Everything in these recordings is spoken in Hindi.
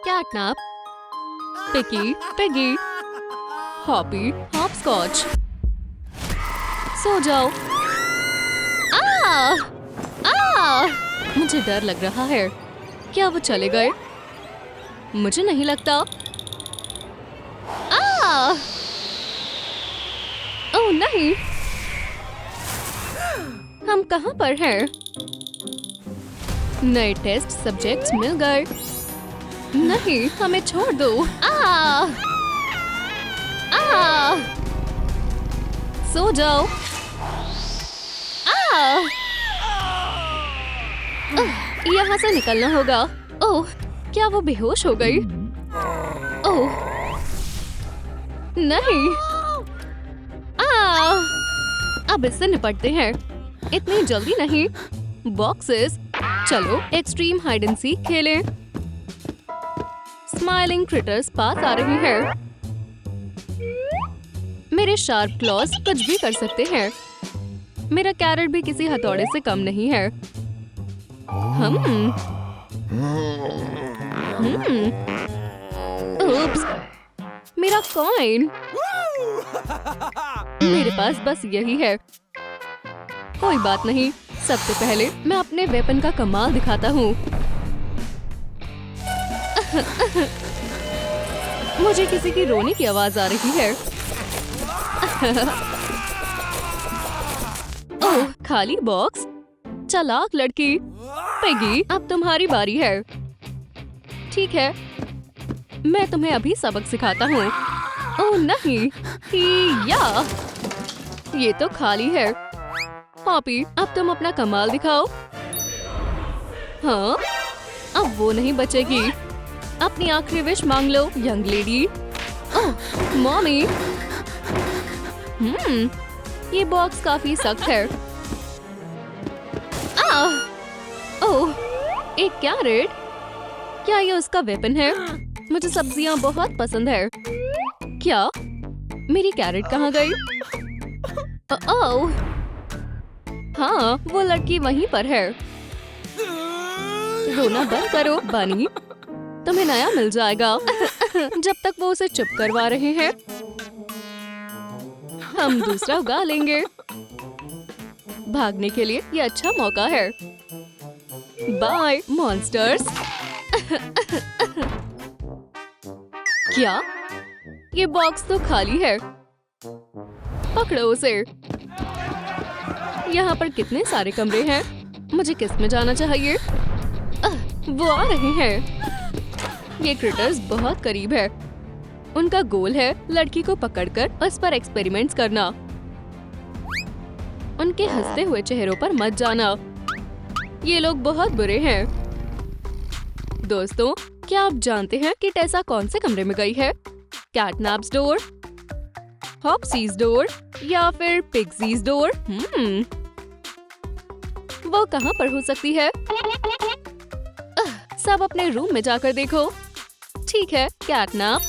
कैटनैप, पिकी, पिगी, हॉपी, हॉपस्कॉच। सो जाओ। आ! आ! मुझे डर लग रहा है। क्या वो चले गए? मुझे नहीं लगता। आ! ओह नहीं, हम कहाँ पर हैं? नए टेस्ट सब्जेक्ट्स मिल गए। नहीं, हमें छोड़ दो। आ! आ! सो जाओ। आ! यहाँ से निकलना होगा। ओह, क्या वो बेहोश हो गई? ओह, नहीं। अब इससे निपटते हैं। इतनी जल्दी नहीं। बॉक्सेस, चलो एक्सट्रीम हाइड एंड सीक खेलें। स्माइलिंग क्रिटर्स पास आ रही है। मेरे शार्प क्लॉज कुछ भी कर सकते हैं। मेरा कैरेट भी किसी हथौड़े से कम नहीं है। उप्स, मेरा कॉइन। मेरे पास बस यही है। कोई बात नहीं, सबसे पहले मैं अपने वेपन का कमाल दिखाता हूँ। मुझे किसी की रोने की आवाज आ रही है। ओह, खाली बॉक्स। चालाक लड़की। पिगी, अब तुम्हारी बारी है। ठीक है, मैं तुम्हें अभी सबक सिखाता हूँ। ओह नहीं, या ये तो खाली है। पॉपी, अब तुम अपना कमाल दिखाओ। हाँ, अब वो नहीं बचेगी। अपनी आखिरी विश मांग लो, यंग लेडी। ओह, मॉमी। ये बॉक्स काफी सख्त है। ओह, एक कैरेट। क्या ये उसका वेपन है? मुझे सब्जियां बहुत पसंद है। क्या? मेरी कैरेट कहाँ गई? ओह, हाँ, वो लड़की वहीं पर है। रोना बंद करो, बनी। तुम्हें नया मिल जाएगा। जब तक वो उसे चुप करवा रहे हैं, हम दूसरा उगा लेंगे। भागने के लिए ये अच्छा मौका है। Bye monsters. क्या? ये बॉक्स तो खाली है। पकड़ो उसे। यहाँ पर कितने सारे कमरे हैं। मुझे किस में जाना चाहिए? वो आ रहे हैं। ये क्रिटर्स बहुत करीब है। उनका गोल है लड़की को पकड़कर उस पर एक्सपेरिमेंट्स करना। उनके हंसते हुए चेहरों पर मत जाना। ये लोग बहुत बुरे हैं। दोस्तों, क्या आप जानते हैं कि टेसा कौन से कमरे में गई है? कैटनैप्स डोर, हॉप्सीज डोर या फिर पिग्जीज डोर? वो कहाँ पर हो सकती है? सब अपने रूम में जाकर देखो। ठीक है, कैटनैप।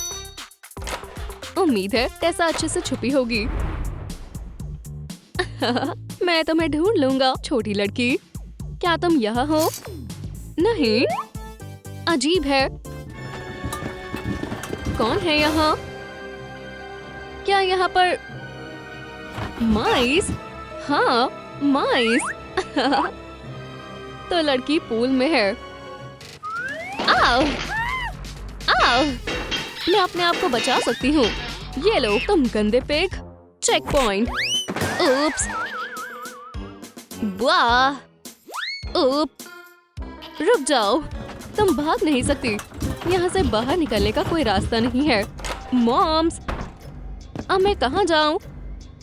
उम्मीद है टेसा अच्छे से छुपी होगी। मैं तुम्हें ढूंढ लूंगा, छोटी लड़की। क्या तुम यहाँ हो? नहीं, अजीब है। कौन है यहाँ? क्या यहाँ पर माइस? हाँ, माइस। तो लड़की पूल में है। आओ, आओ, मैं अपने आप को बचा सकती हूँ। ये लो, तुम गंदे पिग। Check point. उप्स, वाह, उप, रुक जाओ। तुम भाग नहीं सकती। यहाँ से बाहर निकलने का कोई रास्ता नहीं है। मॉम्स, अब मैं कहाँ जाऊँ?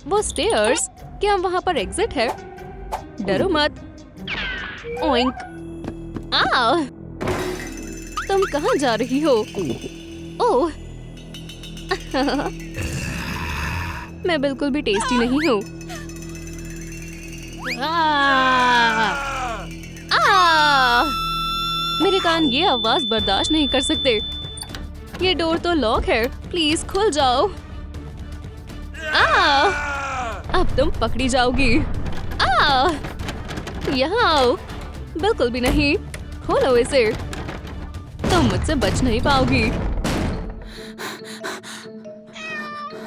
वो स्टेयर्स। क्या वहाँ पर एग्जिट है? डरो मत। ओइंक। आ! तुम कहाँ जा रही हो? ओह, मैं बिल्कुल भी टेस्टी नहीं हूँ। मेरे कान ये आवाज बर्दाश्त नहीं कर सकते। ये डोर तो लॉक है। प्लीज खुल जाओ। अब तुम पकड़ी जाओगी। यहाँ आओ। बिल्कुल भी नहीं। खोलो इसे। तुम मुझसे बच नहीं पाओगी।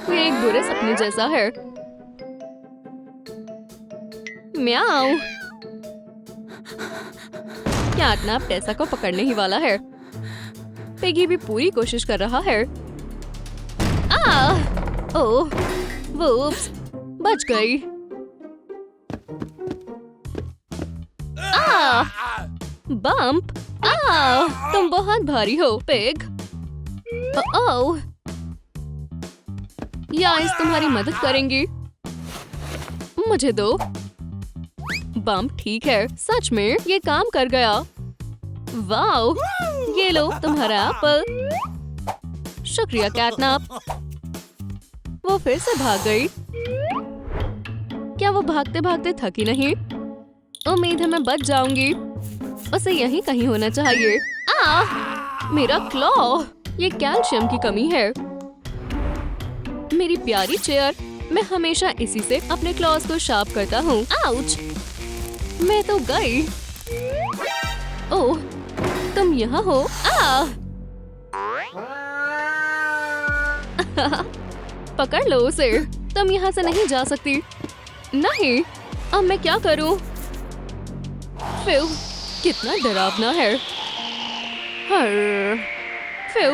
ये एक बुरे सपने जैसा है। म्याऊ। कैटनैप टेसा को पकड़ने ही वाला है। पिगी भी पूरी कोशिश कर रहा है। ओह, वूप्स, बच गई। बम्प। तुम बहुत भारी हो पिग। ओह, याइस तुम्हारी मदद करेंगी। मुझे दो। बम्प ठीक है, सच में ये काम कर गया। वाओ, ये लो तुम्हारा एप्पल। शुक्रिया कैटनैप। वो फिर से भाग गई। क्या वो भागते भागते थकी नहीं? उम्मीद है मैं बच जाऊंगी। उसे यहीं कहीं होना चाहिए। मेरा क्लॉ। ये कैल्शियम की कमी है। मेरी प्यारी चेयर, मैं हमेशा इसी से अपने क्लॉज को शार्प करता हूँ। आउच! मैं तो गई। ओह, तुम यहाँ हो? पकड़ लो उसे। तुम यहाँ से नहीं जा सकती। नहीं, अब मैं क्या करूँ? फिर कितना डरावना है। फिर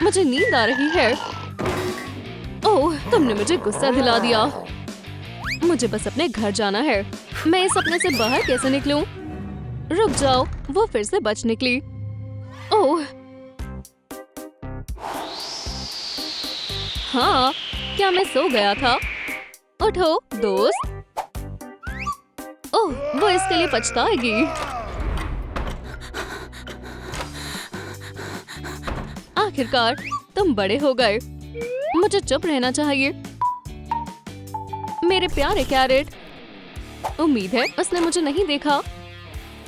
मुझे नींद आ रही है। ओह, तुमने मुझे गुस्सा दिला दिया। मुझे बस अपने घर जाना है। मैं इस सपने से बाहर कैसे निकलूं? रुक जाओ, वो फिर से बच निकली। ओह, हाँ, क्या मैं सो गया था? उठो दोस्त। ओह, वो इसके लिए पछताएगी। आखिरकार तुम बड़े हो गए। मुझे चुप रहना चाहिए। मेरे प्यारे कैरेट, उम्मीद है उसने मुझे नहीं देखा।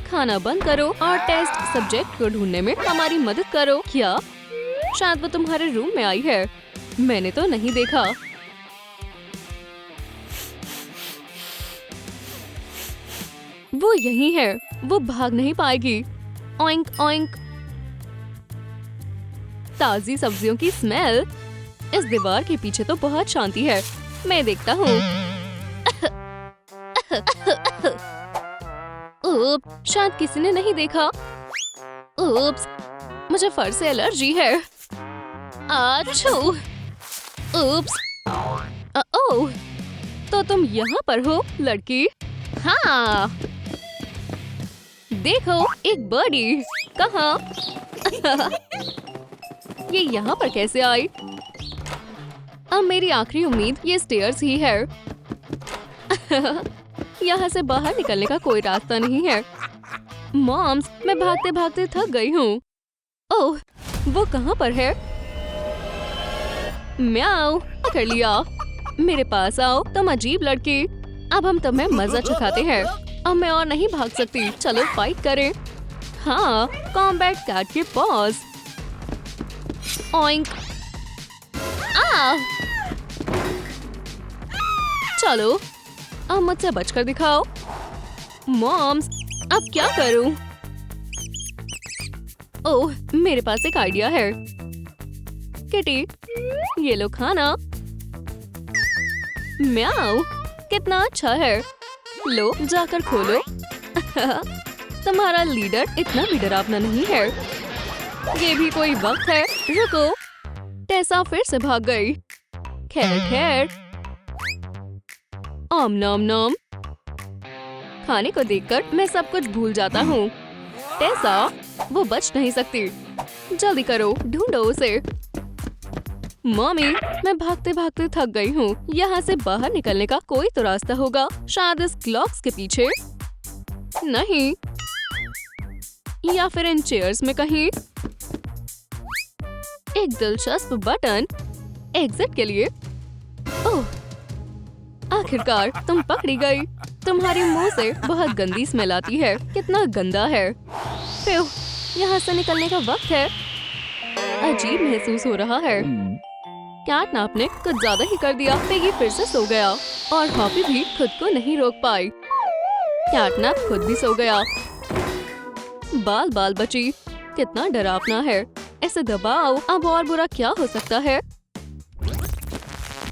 खाना बंद करो और टेस्ट सब्जेक्ट को ढूंढने में हमारी मदद करो। क्या शायद वो तुम्हारे रूम में आई है? मैंने तो नहीं देखा। वो यहीं है। वो भाग नहीं पाएगी। Oink oink. ताजी सब्जियों की स्मेल। इस दीवार के पीछे तो बहुत शांति है। मैं देखता हूँ। शायद किसी ने नहीं देखा। उप्स, मुझे फर से एलर्जी है। आछू। उप्स। ओह, तो तुम यहाँ पर हो लड़की? हाँ। देखो, एक बर्डी। कहाँ? ये यहाँ पर कैसे आई? अब मेरी आखिरी उम्मीद ये स्टेयर्स ही है। यहाँ से बाहर निकलने का कोई रास्ता नहीं है। मॉम्स, मैं भागते भागते थक गई हूँ। ओह, वो कहाँ पर है? म्याऊ, पकड़ लिया। मेरे पास आओ, तुम अजीब लड़की। अब हम तुम्हें मजा चखाते हैं। अब मैं और नहीं भाग सकती। चलो फाइट करें। हाँ, कॉम्बैट कैट के पॉज। ऑइंक। चलो, अब मुझसे बचकर दिखाओ। मॉम्स, अब क्या करूं? ओह, मेरे पास एक आइडिया है। किटी, ये लो खाना। म्याऊ, कितना अच्छा है। लो, जाकर खोलो। तुम्हारा लीडर इतना भी डरावना नहीं है। ये भी कोई वक्त है। रुको, टेसा फिर से भाग गई। खैर खैर। ओम नोम नोम। खाने को देखकर मैं सब कुछ भूल जाता हूँ। टेसा, वो बच नहीं सकती। जल्दी करो, ढूंढो उसे। मम्मी, मैं भागते भागते थक गई हूँ। यहाँ से बाहर निकलने का कोई तो रास्ता होगा। शायद इस क्लॉक्स के पीछे। नहीं, या फिर इन चेयर्स में कहीं। एक दिलचस्प बटन एग्जिट के लिए। ओह, आखिरकार तुम पकड़ी गई। तुम्हारी मुंह से बहुत गंदी स्मेल आती है। कितना गंदा है। फिर यहाँ से निकलने का वक्त है। अजीब महसूस हो रहा है। कैटनैप ने कुछ ज्यादा ही कर दिया। पिगी फिर से सो गया और हॉपी भी खुद को नहीं रोक पाई। कैटनैप खुद भी सो गया। बाल बाल बची। कितना डरावना है। ऐसे दबाओ। अब और बुरा क्या हो सकता है?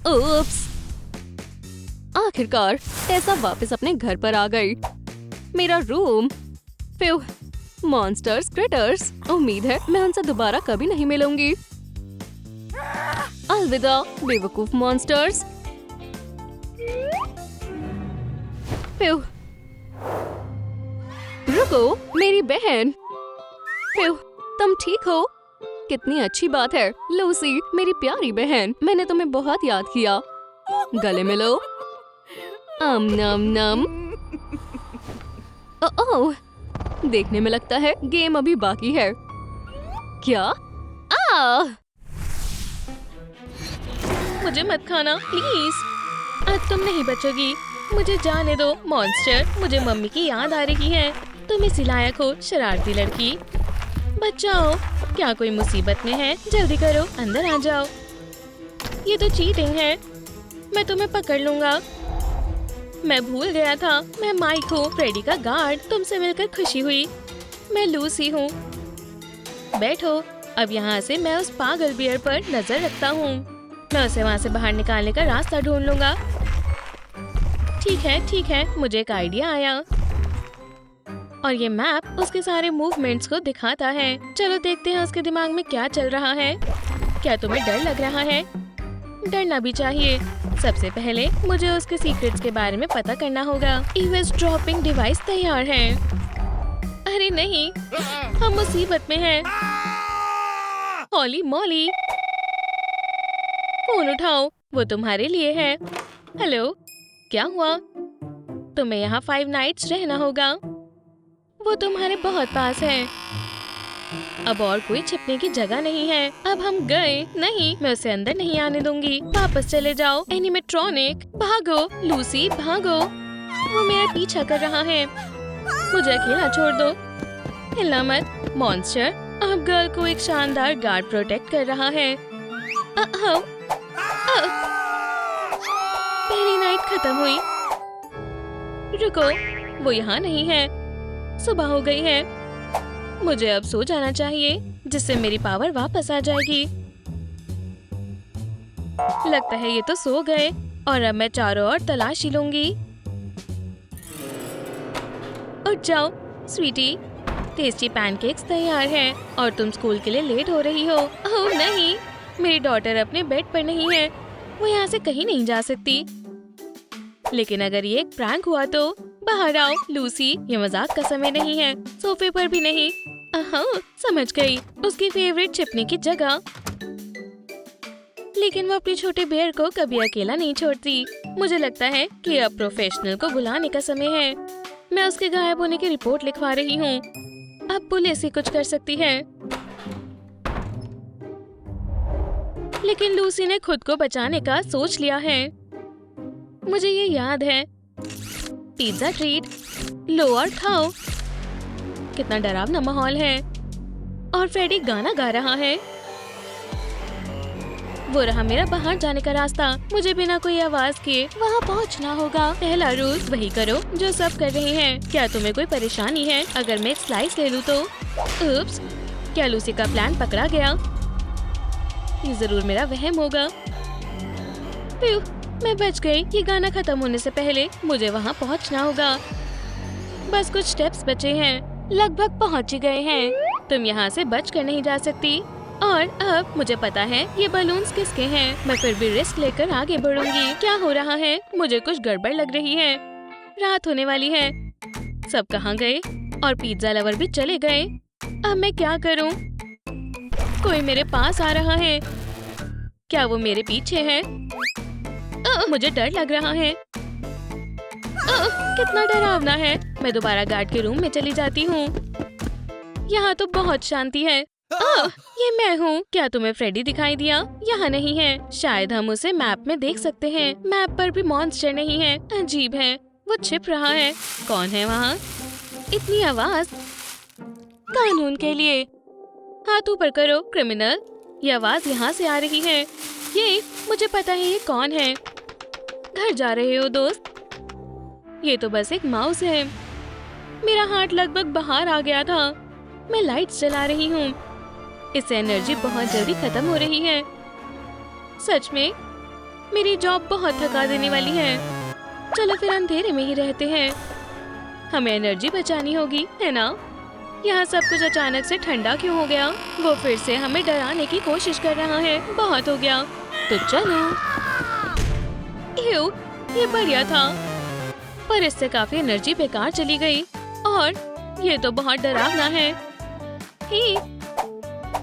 उप्स। आखिरकार टेसा वापस अपने घर पर आ गई। मेरा रूम। फिर मॉन्स्टर्स, क्रिटर्स। उम्मीद है मैं उनसे दोबारा कभी नहीं मिलूंगी। अलविदा बेवकूफ मॉन्स्टर्स। फिर रुको, मेरी बहन। फिर तुम ठीक हो? कितनी अच्छी बात है लूसी, मेरी प्यारी बहन। मैंने तुम्हें बहुत याद किया। गले मिलो। नम नम। ओह, देखने में लगता है गेम अभी बाकी है। क्या? मुझे मत खाना प्लीज। आज तुम नहीं बचोगी। मुझे जाने दो मॉन्स्टर। मुझे मम्मी की याद आ रही है। तुम इस लायक हो शरारती लड़की। बचाओ। क्या कोई मुसीबत में है? जल्दी करो, अंदर आ जाओ। ये तो चीटिंग है। मैं तुम्हें पकड़ लूंगा। मैं भूल गया था मैं माइक हूँ, फ्रेडी का गार्ड। तुमसे मिलकर खुशी हुई। मैं लूसी हूँ। बैठो। अब यहाँ से मैं उस पागल बियर पर नजर रखता हूँ। मैं उसे वहाँ से बाहर निकालने का रास्ता ढूंढ लूंगा। ठीक है, मुझे एक आइडिया आया। और ये मैप उसके सारे मूवमेंट्स को दिखाता है। चलो देखते हैं उसके दिमाग में क्या चल रहा है। क्या तुम्हें डर लग रहा है? डरना भी चाहिए। सबसे पहले मुझे उसके सीक्रेट्स के बारे में पता करना होगा। ईवेस ड्रॉपिंग डिवाइस तैयार है। अरे नहीं, हम मुसीबत में हैं। हॉली मॉली, फोन उठाओ, वो तुम्हारे लिए है। हेलो, क्या हुआ? तुम्हें यहाँ 5 नाइट्स रहना होगा। वो तुम्हारे बहुत पास है। अब और कोई छिपने की जगह नहीं है। अब हम गए। नहीं, मैं उसे अंदर नहीं आने दूंगी। वापस चले जाओ एनिमेट्रॉनिक। भागो लूसी, भागो। वो मेरा पीछा कर रहा है। मुझे अकेला छोड़ दो। हिलना मत मॉन्स्टर। अब गर्ल को एक शानदार गार्ड प्रोटेक्ट कर रहा है। पहली नाइट खत्म हुई। रुको, वो यहाँ नहीं है। सुबह हो गई है। मुझे अब सो जाना चाहिए, जिससे मेरी पावर वापस आ जाएगी। लगता है ये तो सो गए और अब मैं चारों ओर तलाशी लूंगी। उठ जाओ स्वीटी, टेस्टी पैनकेक्स तैयार हैं और तुम स्कूल के लिए लेट हो रही हो। ओह नहीं, मेरी डॉटर अपने बेड पर नहीं है। वो यहाँ से कहीं नहीं जा सकती। लेकिन अगर ये एक प्रैंक हुआ तो बाहर आओ लूसी, ये मजाक का समय नहीं है। सोफे पर भी नहीं। समझ गई, उसकी फेवरेट छिपने की जगह। लेकिन वो अपनी छोटे बेयर को कभी अकेला नहीं छोड़ती। मुझे लगता है कि अब प्रोफेशनल को बुलाने का समय है। मैं उसके गायब होने की रिपोर्ट लिखवा रही हूँ। अब पुलिस ही कुछ कर सकती है। लेकिन लूसी ने खुद को बचाने का सोच लिया है। मुझे ये याद है। पिज्जा ट्रीट लो और खाओ। कितना डरावना माहौल है। और फ्रेडी गाना गा रहा है। वो रहा मेरा बाहर जाने का रास्ता। मुझे बिना कोई आवाज किए वहाँ पहुँचना होगा। पहला रूल, वही करो जो सब कर रहे हैं। क्या तुम्हें कोई परेशानी है अगर मैं एक स्लाइस ले लूँ तो? उप्स, क्या लूसी का प्लान पकड़ा गया? ये जरूर मेरा वहम होगा। मैं बच गई। ये गाना खत्म होने से पहले मुझे वहाँ पहुँचना होगा। बस कुछ स्टेप्स बचे हैं। लगभग पहुँच गए हैं। तुम यहाँ से बच कर नहीं जा सकती। और अब मुझे पता है ये बलून्स किसके हैं। मैं फिर भी रिस्क लेकर आगे बढ़ूंगी। क्या हो रहा है? मुझे कुछ गड़बड़ लग रही है। रात होने वाली है। सब कहाँ गए? और पिज्जा लवर भी चले गए। अब मैं क्या करूं? कोई मेरे पास आ रहा है। क्या वो मेरे पीछे है? मुझे डर लग रहा है। कितना डरावना है। मैं दोबारा गार्ड के रूम में चली जाती हूँ। यहाँ तो बहुत शांति है। ये मैं हूँ। क्या तुम्हें फ्रेडी दिखाई दिया? यहाँ नहीं है। शायद हम उसे मैप में देख सकते हैं। मैप पर भी मॉन्स्टर नहीं है। अजीब है, वो छिप रहा है। कौन है वहाँ? इतनी आवाज। कानून के लिए हाथ ऊपर करो क्रिमिनल। ये आवाज यहाँ से आ रही है। ये मुझे पता है। ये कौन है? घर जा रहे हो दोस्त? ये तो बस एक माउस है। मेरा हार्ट लगभग बाहर आ गया था। मैं लाइट्स जला रही हूँ। इससे एनर्जी बहुत जल्दी खत्म हो रही है। सच में मेरी जॉब बहुत थका देने वाली है। चलो फिर अंधेरे में ही रहते हैं। हमें एनर्जी बचानी होगी, है ना? यहाँ सब कुछ अचानक से ठंडा क्यों हो गया? वो फिर से हमें डराने की कोशिश कर रहा है। बहुत हो गया, तो चलो। ये बढ़िया था, पर इससे काफी एनर्जी बेकार चली गई और ये तो बहुत डरावना है। हे,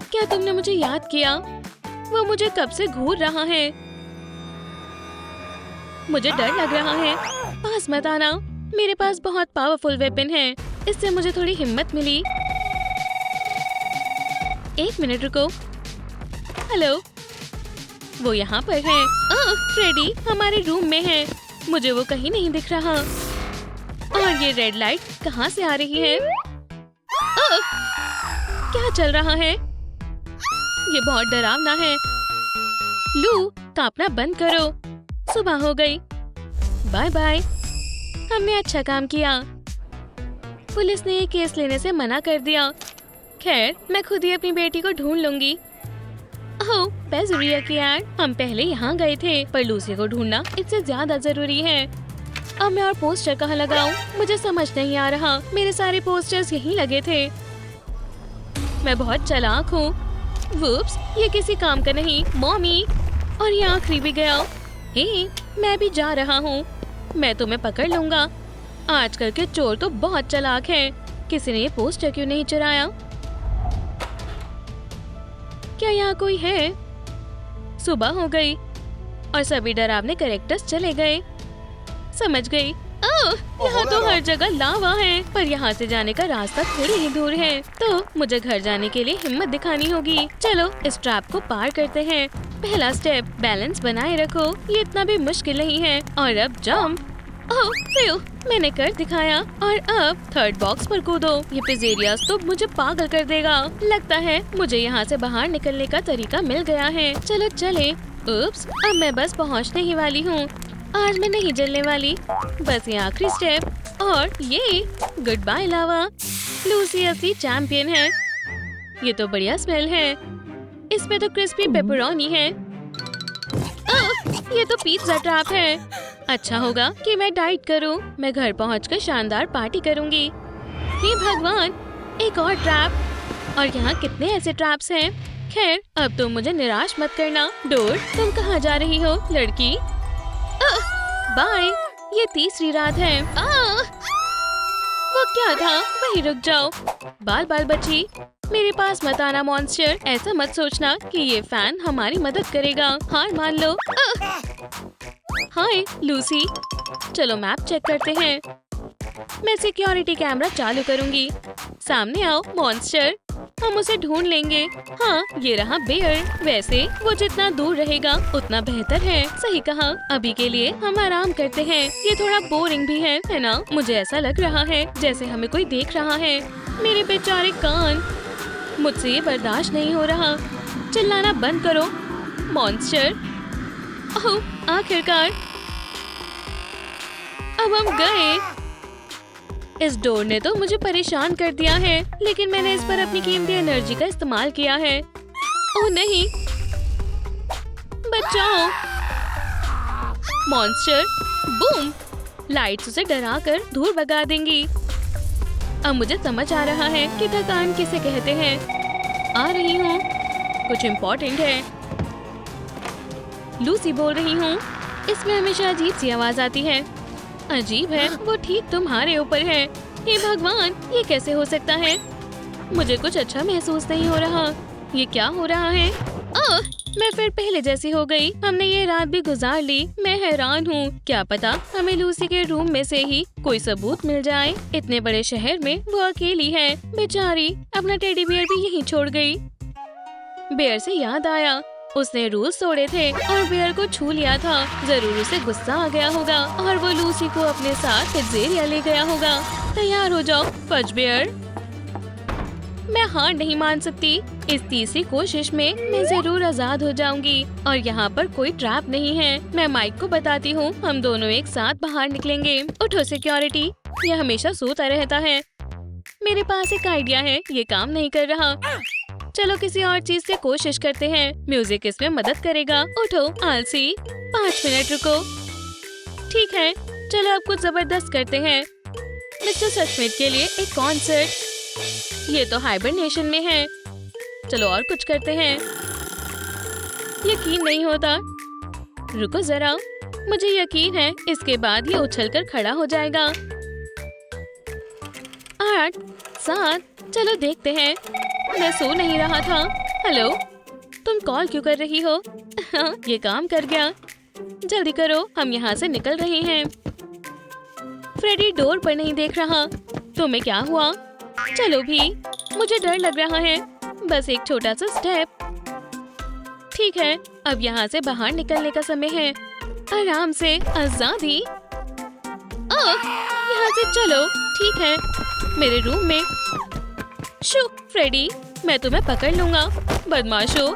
क्या तुमने मुझे याद किया? वो मुझे कब से घूर रहा है। मुझे डर लग रहा है। पास मत आना। मेरे पास बहुत पावरफुल वेपन है। इससे मुझे थोड़ी हिम्मत मिली। एक मिनट रुको। हेलो, वो यहाँ पर है। फ्रेडी हमारे रूम में है। मुझे वो कहीं नहीं दिख रहा। और ये रेड लाइट कहाँ से आ रही है? क्या चल रहा है? ये बहुत डरावना है। लू, कांपना बंद करो। सुबह हो गई। Bye bye. हमने अच्छा काम किया। पुलिस ने ये केस लेने से मना कर दिया। खैर, मैं खुद ही अपनी बेटी को ढूंढ लूंगी। ओह, बेजुरिया की यार, हम पहले यहाँ गए थे, पर लूसी को ढूंढना इससे ज्यादा जरूरी है। अब मैं और पोस्टर कहाँ लगाऊं? मुझे समझ नहीं आ रहा। मेरे सारे पोस्टर्स यहीं लगे थे। मैं बहुत चालाक हूँ। वुप्स, ये किसी काम का नहीं। मॉमी, और ये आखिरी भी गया। हे, मैं भी जा रहा हूँ। मैं तुम्हें पकड़ लूंगा। आजकल के चोर तो बहुत चालाक हैं। किसी ने ये पोस्टर क्यों नहीं चुराया? क्या यहाँ कोई है? सुबह हो गई और सभी डरावने कैरेक्टर्स चले गए। समझ गई। यहाँ तो हर जगह लावा है, पर यहाँ से जाने का रास्ता थोड़ी ही दूर है, तो मुझे घर जाने के लिए हिम्मत दिखानी होगी। चलो इस ट्रैप को पार करते हैं। पहला स्टेप, बैलेंस बनाए रखो। ये इतना भी मुश्किल नहीं है। और अब जंप। ओह, मैंने कर दिखाया। और अब थर्ड बॉक्स पर कूदो। ये पिज़ेरियास तो मुझे पागल कर देगा। लगता है मुझे यहाँ से बाहर निकलने का तरीका मिल गया है। चलो चले। उप्स, अब मैं बस पहुँचने ही वाली हूँ। आज मैं नहीं जलने वाली। बस ये आखिरी स्टेप और ये गुड बाय लावा। लूसी असली चैंपियन है। ये तो बढ़िया स्मेल है। इसमें तो क्रिस्पी पेपरोनी है। ये तो पिज़्ज़ा ट्रैप है। अच्छा होगा कि मैं डाइट करूं। मैं घर पहुंचकर शानदार पार्टी करूंगी। हे भगवान, एक और ट्रैप। और यहाँ कितने ऐसे ट्रैप्स हैं। खैर, अब तुम मुझे निराश मत करना। डोर, तुम कहाँ जा रही हो लड़की? बाय। ये तीसरी रात है। वो क्या था? वहीं रुक जाओ। बाल बाल बची, मेरे पास मत आना मॉन्स्टर। ऐसा मत सोचना कि ये फैन हमारी मदद करेगा। हार मान लो। हाय लूसी, चलो मैप चेक करते हैं। मैं सिक्योरिटी कैमरा चालू करूंगी। सामने आओ मॉन्स्टर, हम उसे ढूंढ लेंगे। हाँ, ये रहा बेयर। वैसे वो जितना दूर रहेगा उतना बेहतर है। सही कहा। अभी के लिए हम आराम करते हैं। ये थोड़ा बोरिंग भी है ना? मुझे ऐसा लग रहा है जैसे हमें कोई देख रहा है। मेरे बेचारे कान, मुझसे ये बर्दाश्त नहीं हो रहा। चिल्लाना बंद करो मॉन्स्टर। ओह, आखिरकार अब हम गए। इस डोर ने तो मुझे परेशान कर दिया है, लेकिन मैंने इस पर अपनी कीमती एनर्जी का इस्तेमाल किया है। ओह नहीं, बचाओ मॉन्स्टर। बूम, लाइट्स उसे डराकर दूर भगा देंगी। अब मुझे समझ आ रहा है कि थकान किसे कहते हैं। आ रही हूँ, कुछ इम्पोर्टेंट है। लूसी बोल रही हूँ। इसमें हमेशा अजीब सी आवाज आती है। अजीब है, वो ठीक तुम्हारे ऊपर है। हे भगवान, ये कैसे हो सकता है? मुझे कुछ अच्छा महसूस नहीं हो रहा। ये क्या हो रहा है? मैं फिर पहले जैसी हो गई। हमने ये रात भी गुजार ली। मैं हैरान हूँ। क्या पता हमें लूसी के रूम में से ही कोई सबूत मिल जाए। इतने बड़े शहर में वो अकेली है। बेचारी अपना टेडी बियर भी यहीं छोड़ गई। बेयर से याद आया, उसने रूल्स तोड़े थे और बेयर को छू लिया था। जरूर उसे गुस्सा आ गया होगा और वो लूसी को अपने साथ पिज़्ज़ेरिया ले गया होगा। तैयार हो जाओ फज बेयर। मैं हार नहीं मान सकती। इस तीसरी कोशिश में मैं जरूर आजाद हो जाऊंगी। और यहाँ पर कोई ट्रैप नहीं है। मैं माइक को बताती हूँ, हम दोनों एक साथ बाहर निकलेंगे। उठो सिक्योरिटी, ये हमेशा सोता रहता है। मेरे पास एक आइडिया है, ये काम नहीं कर रहा। चलो किसी और चीज से कोशिश करते हैं। म्यूजिक इसमें मदद करेगा। उठो आलसी, 5 मिनट रुको। ठीक है, चलो अब कुछ जबरदस्त करते हैं। मिस्टर सचमिट के लिए एक कॉन्सर्ट। ये तो हाइबरनेशन में है। चलो और कुछ करते हैं। यकीन नहीं होता। रुको जरा, मुझे यकीन है इसके बाद ये उछलकर खड़ा हो जाएगा। 8, 7, चलो देखते हैं। मैं सो नहीं रहा था। हेलो, तुम कॉल क्यों कर रही हो? हाँ, ये काम कर गया। जल्दी करो, हम यहाँ से निकल रहे हैं। फ्रेडी डोर पर नहीं देख रहा। तुम्हें क्या हुआ? चलो भी, मुझे डर लग रहा है। बस एक छोटा सा स्टेप। ठीक है, अब यहाँ से बाहर निकलने का समय है। आराम से, आजादी। यहाँ से चलो। ठीक है, मेरे रूम में। शू, फ्रेडी, मैं तुम्हें पकड़ लूंगा। बदमाशो,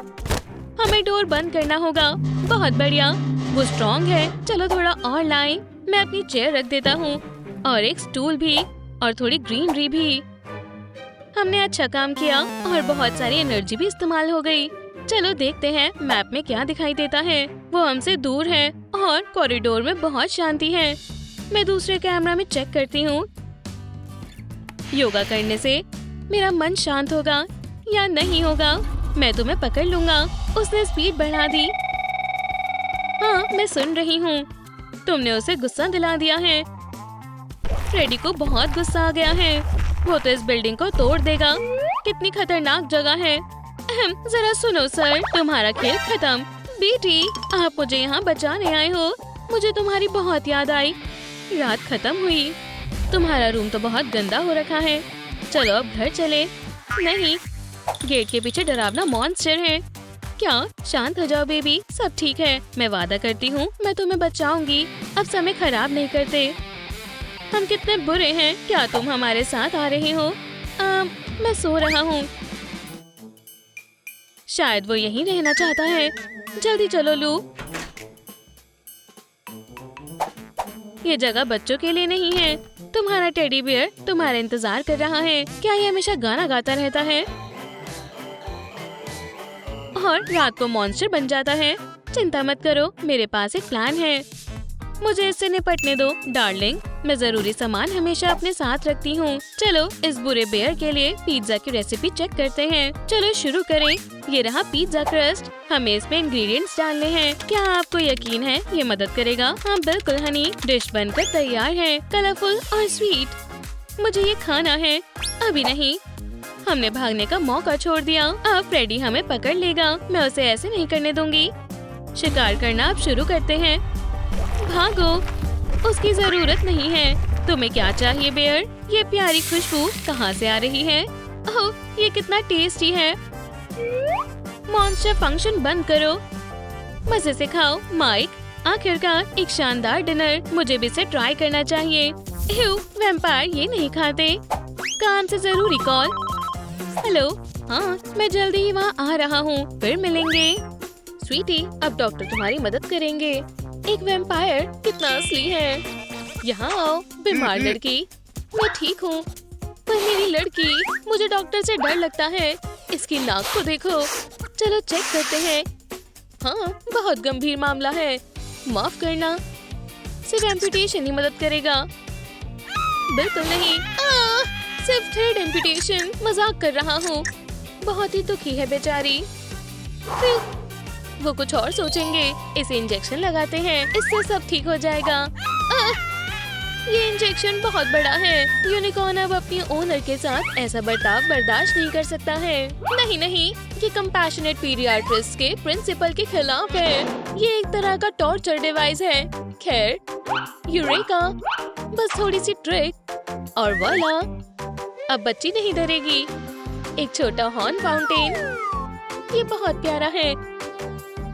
हमें डोर बंद करना होगा। बहुत बढ़िया, वो स्ट्रॉन्ग है। चलो थोड़ा और लाएं। मैं अपनी चेयर रख देता हूँ और एक स्टूल भी और थोड़ी ग्रीनरी भी। हमने अच्छा काम किया और बहुत सारी एनर्जी भी इस्तेमाल हो गई। चलो देखते हैं मैप में क्या दिखाई देता है। वो हमसे दूर है और कॉरिडोर में बहुत शांति है। मैं दूसरे कैमरा में चेक करती हूँ। योगा करने से मेरा मन शांत होगा या नहीं होगा। मैं तुम्हें पकड़ लूंगा। उसने स्पीड बढ़ा दी। हाँ, मैं सुन रही हूँ। तुमने उसे गुस्सा दिला दिया है। फ्रेडी को बहुत गुस्सा आ गया है। वो तो इस बिल्डिंग को तोड़ देगा। कितनी खतरनाक जगह है। जरा सुनो सर, तुम्हारा खेल खत्म। बेटी, आप मुझे यहाँ बचाने आए हो। मुझे तुम्हारी बहुत याद आई। रात खत्म हुई। तुम्हारा रूम तो बहुत गंदा हो रखा है। चलो अब घर चले। नहीं, गेट के पीछे डरावना मॉन्स्टर है। क्या? शांत हो जाओ बेबी, सब ठीक है। मैं वादा करती हूँ मैं तुम्हें बचाऊंगी। अब समय खराब नहीं करते। हम कितने बुरे हैं। क्या तुम हमारे साथ आ रहे हो? मैं सो रहा हूँ। शायद वो यहीं रहना चाहता है। जल्दी चलो लू। ये जगह बच्चों के लिए नहीं है। तुम्हारा टेडी बियर तुम्हारा इंतजार कर रहा है। क्या ये हमेशा गाना गाता रहता है और रात को मॉन्स्टर बन जाता है? चिंता मत करो, मेरे पास एक प्लान है। मुझे इससे निपटने दो डार्लिंग। मैं जरूरी सामान हमेशा अपने साथ रखती हूँ। चलो इस बुरे बेयर के लिए पिज्जा की रेसिपी चेक करते हैं। चलो शुरू करें। ये रहा पिज्जा क्रस्ट। हमें इसमें इंग्रेडिएंट्स डालने हैं। क्या आपको यकीन है ये मदद करेगा? हाँ बिल्कुल हनी। डिश बनकर तैयार है, कलरफुल और स्वीट। मुझे ये खाना है। अभी नहीं, हमने भागने का मौका छोड़ दिया। अब फ्रेडी हमें पकड़ लेगा। मैं उसे ऐसे नहीं करने दूंगी। शिकार करना अब शुरू करते हैं। भागो, उसकी जरूरत नहीं है। तुम्हें क्या चाहिए बेयर? ये प्यारी खुशबू कहाँ से आ रही है? ओह, ये कितना टेस्टी है। मॉन्स्टर फंक्शन बंद करो। मजे से खाओ माइक। आखिरकार एक शानदार डिनर। मुझे भी इसे ट्राई करना चाहिए। वैम्पायर ये नहीं खाते। काम से जरूरी कॉल। हेलो, हाँ मैं जल्दी ही वहाँ आ रहा हूँ। फिर मिलेंगे। स्वीटी, अब डॉक्टर तुम्हारी मदद करेंगे। एक वैम्पायर कितना असली है। यहाँ आओ बीमार लड़की। मैं ठीक हूँ, पर मेरी लड़की, मुझे डॉक्टर से डर लगता है। इसकी नाक को देखो। चलो चेक करते हैं। हाँ, बहुत गंभीर मामला है। माफ करना, सिर्फ एम्पुटेशन ही मदद करेगा। बिल्कुल नहीं। सिर्फ थर्ड एम्पुटेशन। मजाक कर रहा हूँ। बहुत ही दुखी है बेचारी। वो कुछ और सोचेंगे। इसे इंजेक्शन लगाते हैं, इससे सब ठीक हो जाएगा। ये इंजेक्शन बहुत बड़ा है। यूनिकॉर्न अब अपनी ओनर के साथ ऐसा बर्ताव बर्दाश्त नहीं कर सकता है। नहीं नहीं, ये कंपैशनेट पीडियाट्रिस्ट के प्रिंसिपल के खिलाफ है। ये एक तरह का टॉर्चर डिवाइस है। खैर, यूरेका, बस थोड़ी सी ट्रिक और वाला, अब बच्ची नहीं डरेगी। एक छोटा हॉर्न फाउंटेन, ये बहुत प्यारा है।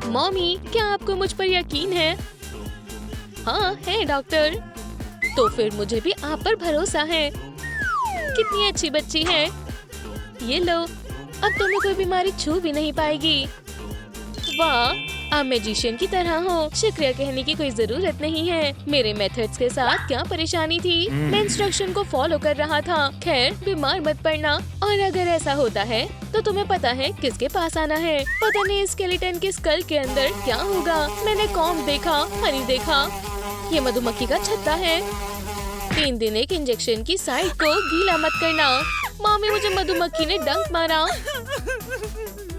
मॉमी, क्या आपको मुझ पर यकीन है? हाँ है डॉक्टर। तो फिर मुझे भी आप पर भरोसा है। कितनी अच्छी बच्ची है। ये लो, अब तुम्हें कोई बीमारी छू भी नहीं पाएगी। वाह, आप मैजिशियन की तरह हो, शुक्रिया कहने की कोई जरूरत नहीं है। मेरे मेथड्स के साथ क्या परेशानी थी? मैं इंस्ट्रक्शन को फॉलो कर रहा था। खैर, बीमार मत पड़ना। और अगर ऐसा होता है तो तुम्हें पता है किसके पास आना है। पता नहीं स्केलेटन के स्कल के अंदर क्या होगा। मैंने कॉम्ब देखा, हनी देखा, ये मधुमक्खी का छत्ता है। 3 दिन एक इंजेक्शन की साइड को गीला मत करना। मामी, मुझे मधुमक्खी ने डंक मारा।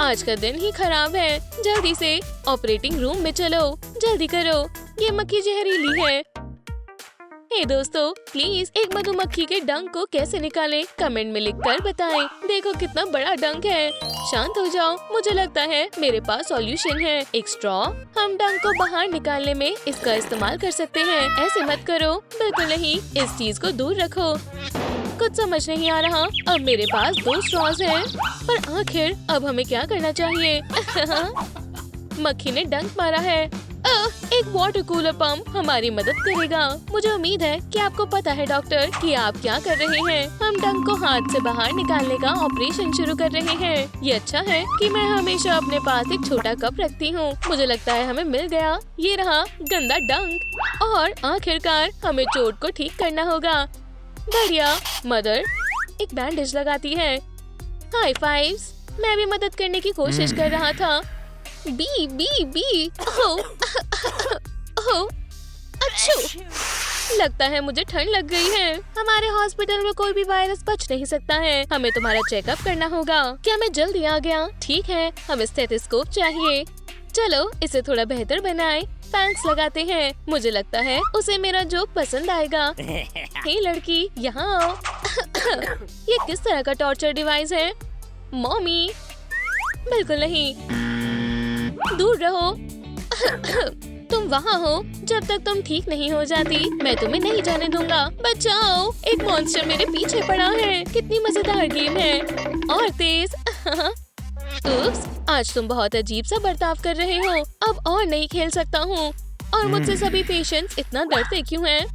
आज का दिन ही खराब है। जल्दी से ऑपरेटिंग रूम में चलो, जल्दी करो, ये मक्खी जहरीली है। हे दोस्तों, प्लीज एक मधुमक्खी के डंक को कैसे निकालें कमेंट में लिखकर बताएं। देखो कितना बड़ा डंक है। शांत हो जाओ, मुझे लगता है मेरे पास सॉल्यूशन है। एक स्ट्रॉ। हम डंक को बाहर निकालने में इसका इस्तेमाल कर सकते हैं। ऐसे मत करो, बिल्कुल नहीं, इस चीज को दूर रखो। कुछ समझ नहीं आ रहा। अब मेरे पास 2 स्ट्रॉज हैं, पर आखिर अब हमें क्या करना चाहिए? मक्खी ने डंक मारा है। एक वाटर कूलर पंप हमारी मदद करेगा। मुझे उम्मीद है कि आपको पता है डॉक्टर कि आप क्या कर रहे हैं। हम डंक को हाथ से बाहर निकालने का ऑपरेशन शुरू कर रहे हैं। ये अच्छा है कि मैं हमेशा अपने पास एक छोटा कप रखती हूँ। मुझे लगता है हमें मिल गया। ये रहा गंदा डंक। और आखिरकार हमें चोट को ठीक करना होगा। बढ़िया। मदर एक बैंडेज लगाती है। High fives. मैं भी मदद करने की कोशिश कर रहा था। B B B. ओह, अच्छू। लगता है मुझे ठंड लग गई है। हमारे हॉस्पिटल में कोई भी वायरस बच नहीं सकता है। हमें तुम्हारा चेकअप करना होगा। क्या मैं जल्दी आ गया? ठीक है, हमें स्टेथोस्कोप चाहिए। चलो इसे थोड़ा बेहतर बनाएं। फैंक्स लगाते हैं। मुझे लगता है उसे मेरा जोक पसंद आएगा। हे लड़की, यहाँ आओ। ये किस तरह का टॉर्चर डिवाइस है? मॉमी, बिल्कुल नहीं, दूर रहो। तुम वहाँ हो जब तक तुम ठीक नहीं हो जाती। मैं तुम्हें नहीं जाने दूंगा। बचाओ, एक मॉन्स्टर मेरे पीछे पड़ा है। कितनी मजेदार गेम है। और तेज। उप्स, आज तुम बहुत अजीब सा बर्ताव कर रहे हो। अब और नहीं खेल सकता हूँ। और मुझसे सभी पेशेंट्स इतना डरते क्यों हैं?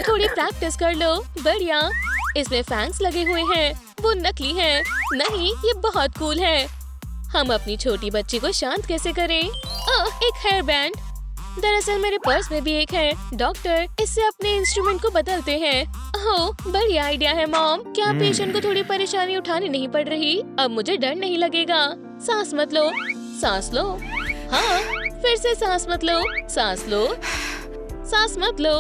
थोड़ी प्रैक्टिस कर लो। बढ़िया। इसमें फैंक्स लगे हुए हैं। वो नकली है। नहीं, ये बहुत कूल है। हम अपनी छोटी बच्ची को शांत कैसे करें? एक हेयर बैंड। दरअसल मेरे पर्स में भी एक है। डॉक्टर, इससे अपने इंस्ट्रूमेंट को बदलते हैं। ओह, बढ़िया आइडिया है मॉम। क्या पेशेंट को थोड़ी परेशानी उठानी नहीं पड़ रही? अब मुझे डर नहीं लगेगा। सांस मत लो। सांस लो। हाँ, फिर से सांस मत लो। सांस लो। सांस मत लो।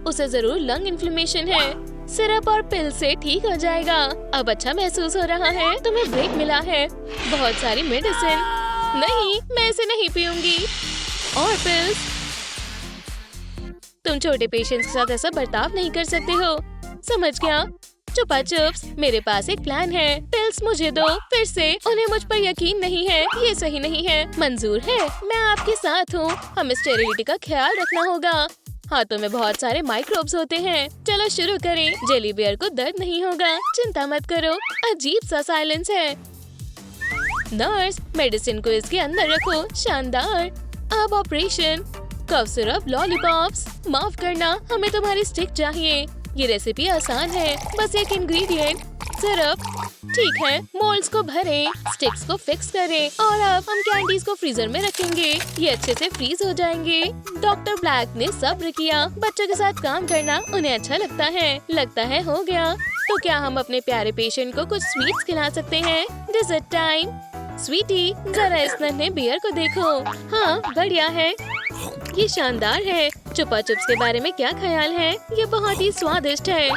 उसे जरूर लंग इन्फ्लेमेशन है। सिरप और पिल से ठीक हो जाएगा। अब अच्छा महसूस हो रहा है। तुम्हें ब्रेक मिला है। बहुत सारी मेडिसिन। नहीं, मैं इसे नहीं पीऊंगी। और पिल्स। तुम छोटे पेशेंट्स के साथ ऐसा बर्ताव नहीं कर सकते हो। समझ गया। चुपा चुप्स, मेरे पास एक प्लान है। पिल्स मुझे दो। फिर से उन्हें मुझ पर यकीन नहीं है। ये सही नहीं है। मंजूर है, मैं आपके साथ हूँ। हमें स्टेरिलिटी का ख्याल रखना होगा। हाथों में बहुत सारे माइक्रोब्स होते हैं। चलो शुरू करें। जेली बियर को दर्द नहीं होगा। चिंता मत करो। अजीब सा साइलेंस है। नर्स, मेडिसिन को इसके अंदर रखो। शानदार। अब ऑपरेशन। Cough syrup, lollipops. माफ करना, हमें तुम्हारी स्टिक चाहिए। ये रेसिपी आसान है, बस एक इंग्रेडिएंट। सिरप। ठीक है, मोल्ड्स को भरें, स्टिक्स को फिक्स करें और अब हम कैंडीज को फ्रीजर में रखेंगे। ये अच्छे से फ्रीज हो जाएंगे। डॉक्टर ब्लैक ने सब्र किया। बच्चों के साथ काम करना उन्हें अच्छा लगता है। लगता है हो गया। तो क्या हम अपने प्यारे पेशेंट को कुछ स्वीट्स खिला सकते हैं? Dessert time. स्वीटी, जरा इस नन्हे बियर को देखो। हाँ, बढ़िया है। ये शानदार है। चुपा चुप्स के बारे में क्या ख्याल है? ये बहुत ही स्वादिष्ट है।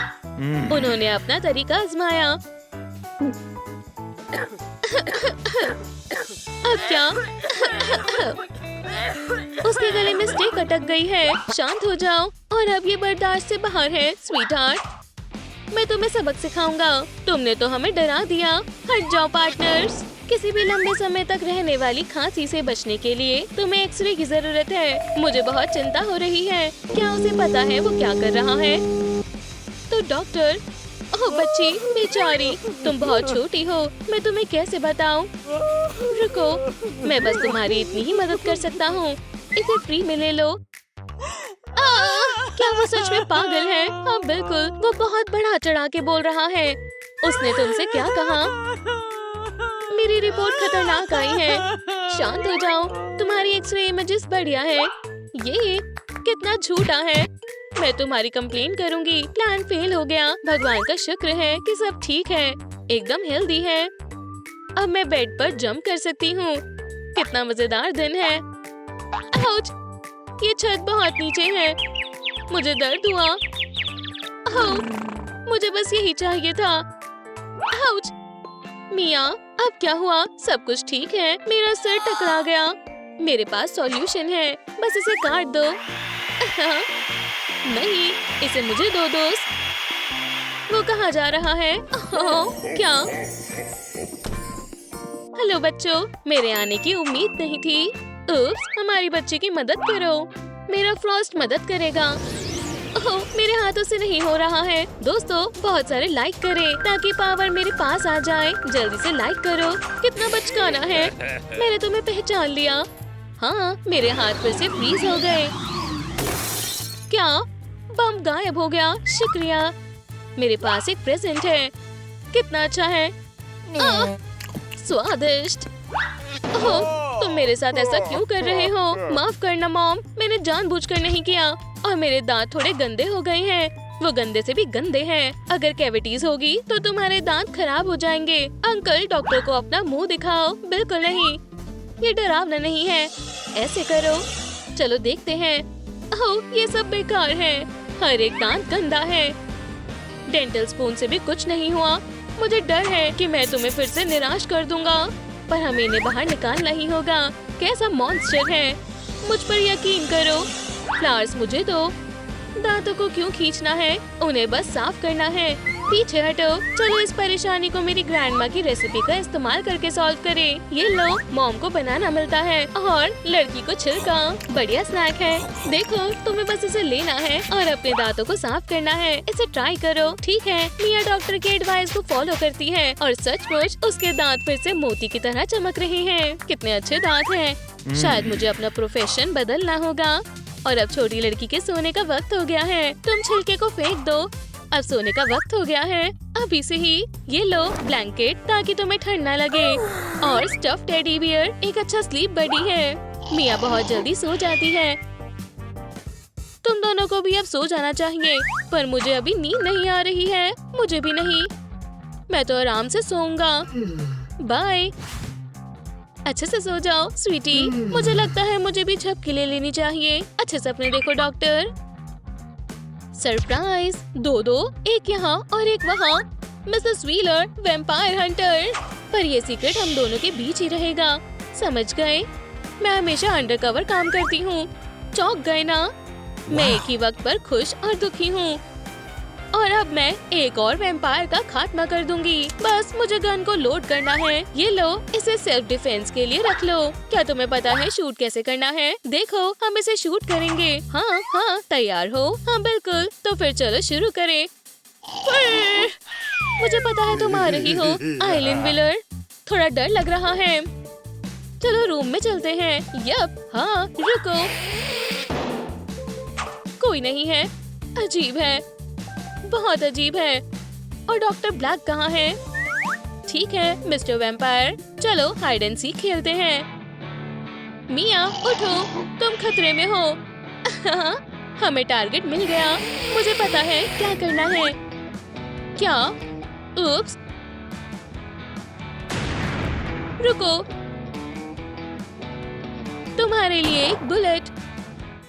उन्होंने अपना तरीका आजमाया। अब क्या? उसके गले में स्टिक अटक गई है। शांत हो जाओ। और अब ये बर्दाश्त से बाहर है। स्वीटहार्ट, मैं तुम्हें सबक सिखाऊंगा। तुमने तो हमें डरा दिया। हट जाओ पार्टनर्स। किसी भी लंबे समय तक रहने वाली खांसी से बचने के लिए तुम्हें एक्सरे की जरूरत है। मुझे बहुत चिंता हो रही है। क्या उसे पता है वो क्या कर रहा है? तो डॉक्टर। ओह बच्ची, बेचारी, तुम बहुत छोटी हो। मैं तुम्हें कैसे बताऊं? रुको, मैं बस तुम्हारी इतनी ही मदद कर सकता हूँ। इसे फ्री में ले लो। क्या वो सच में पागल है? हाँ बिल्कुल, वो बहुत बढ़ा चढ़ा के बोल रहा है। उसने तुमसे क्या कहा? मेरी रिपोर्ट खतरनाक आई है। शांत हो जाओ। तुम्हारी एक्सरे इमेजेस बढ़िया है। ये कितना झूठा है। मैं तुम्हारी कंप्लेन करूंगी। प्लान फेल हो गया। भगवान का शुक्र है कि सब ठीक है, एकदम हेल्दी है। अब मैं बेड पर जंप कर सकती हूँ। कितना मजेदार दिन है। आउच! ये छत बहुत नीचे है। मुझे दर्द हुआ। मुझे बस यही चाहिए था। आउच! मिया, अब क्या हुआ? सब कुछ ठीक है। मेरा सर टकरा गया। मेरे पास सॉल्यूशन है, बस इसे काट दो। नहीं, इसे मुझे दो दोस्त। वो कहाँ जा रहा है? क्या? हेलो बच्चों, मेरे आने की उम्मीद नहीं थी। उप्स, हमारी बच्चे की मदद करो। मेरा फ्रॉस्ट मदद करेगा। ओह, मेरे हाथों से नहीं हो रहा है। दोस्तों, बहुत सारे लाइक करें ताकि पावर मेरे पास आ जाए। जल्दी से लाइक करो। कितना बचकाना है। मैंने तुम्हें पहचान लिया। हाँ, मेरे हाथ फिर से फ्रीज हो गए। क्या? बम गायब हो गया। शुक्रिया। मेरे पास एक प्रेजेंट है। कितना अच्छा है। स्वादिष्ट। ओह, तुम मेरे साथ ऐसा क्यों कर रहे हो? माफ करना मॉम, मैंने जानबूझकर नहीं किया। और मेरे दांत थोड़े गंदे हो गए हैं। वो गंदे से भी गंदे हैं। अगर कैविटीज होगी तो तुम्हारे दांत खराब हो जाएंगे। अंकल, डॉक्टर को अपना मुंह दिखाओ। बिल्कुल नहीं, ये डरावना नहीं है। ऐसे करो। चलो देखते हैं। ओह, ये सब बेकार है। हर एक दांत गंदा है। डेंटल स्पून से भी कुछ नहीं हुआ। मुझे डर है कि मैं तुम्हें फिर से निराश कर दूंगा, पर हमें इन्हें बाहर निकालना ही होगा। कैसा मॉन्स्टर है। मुझ पर यकीन करो। फ्लावर्स मुझे दो। दांतों को क्यों खींचना है? उन्हें बस साफ करना है। पीछे हटो। चलो इस परेशानी को मेरी ग्रैंडमा की रेसिपी का इस्तेमाल करके सॉल्व करें। ये लो, मॉम को बनाना मिलता है और लड़की को छिलका। बढ़िया स्नैक है। देखो, तुम्हें बस इसे लेना है और अपने दांतों को साफ करना है। इसे ट्राई करो। ठीक है। मिया डॉक्टर के एडवाइस को फॉलो करती है और सचमुच उसके दांत फिर से मोती की तरह चमक रहे हैं। कितने अच्छे दांत हैं। शायद मुझे अपना प्रोफेशन बदलना होगा। और अब छोटी लड़की के सोने का वक्त हो गया है। तुम छिलके को फेंक दो। अब सोने का वक्त हो गया है। अभी से ही। ये लो ब्लैंकेट ताकि तुम्हें ठंड न लगे। और स्टफ टेडी बियर एक अच्छा स्लीप बडी है। मिया बहुत जल्दी सो जाती है। तुम दोनों को भी अब सो जाना चाहिए, पर मुझे अभी नींद नहीं आ रही है। मुझे भी नहीं। मैं तो आराम से सोऊंगा। बाय। अच्छे से सो जाओ स्वीटी। मुझे लगता है मुझे भी झपकी ले लेनी चाहिए। अच्छे सपने देखो डॉक्टर। सरप्राइज। दो, एक यहाँ और एक वहाँ। Mrs wheeler, vampire Hunter. पर ये सीक्रेट हम दोनों के बीच ही रहेगा। समझ गए? मैं हमेशा अंडरकवर काम करती हूँ। चौंक गए ना? मैं एक ही वक्त पर खुश और दुखी हूँ। और अब मैं एक और वैम्पायर का खात्मा कर दूंगी। बस मुझे गन को लोड करना है। ये लो, इसे सेल्फ डिफेंस के लिए रख लो। क्या तुम्हें पता है शूट कैसे करना है? देखो, हम इसे शूट करेंगे। हाँ, तैयार हो? हाँ बिल्कुल। तो फिर चलो शुरू करें। मुझे पता है तुम आ रही हो, आइलैंड व्हीलर। थोड़ा डर लग रहा है। चलो रूम में चलते हैं। यप, हाँ रुको। कोई नहीं है। अजीब है, बहुत अजीब है। और डॉक्टर ब्लैक कहाँ है? ठीक है मिस्टर वैम्पायर, चलो हाइड एंड सीक खेलते हैं। मिया उठो, तुम खतरे में हो। हमें टारगेट मिल गया। मुझे पता है क्या करना है। क्या? उप्स। रुको, तुम्हारे लिए एक बुलेट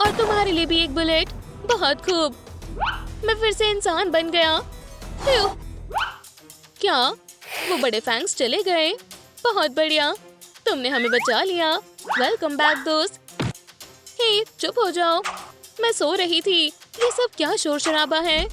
और तुम्हारे लिए भी एक बुलेट। बहुत खूब, मैं फिर से इंसान बन गया। क्या? वो बड़े फैंग्स चले गए? बहुत बढ़िया, तुमने हमें बचा लिया। वेलकम बैक दोस्त। हे, चुप हो जाओ, मैं सो रही थी। ये सब क्या शोर शराबा है?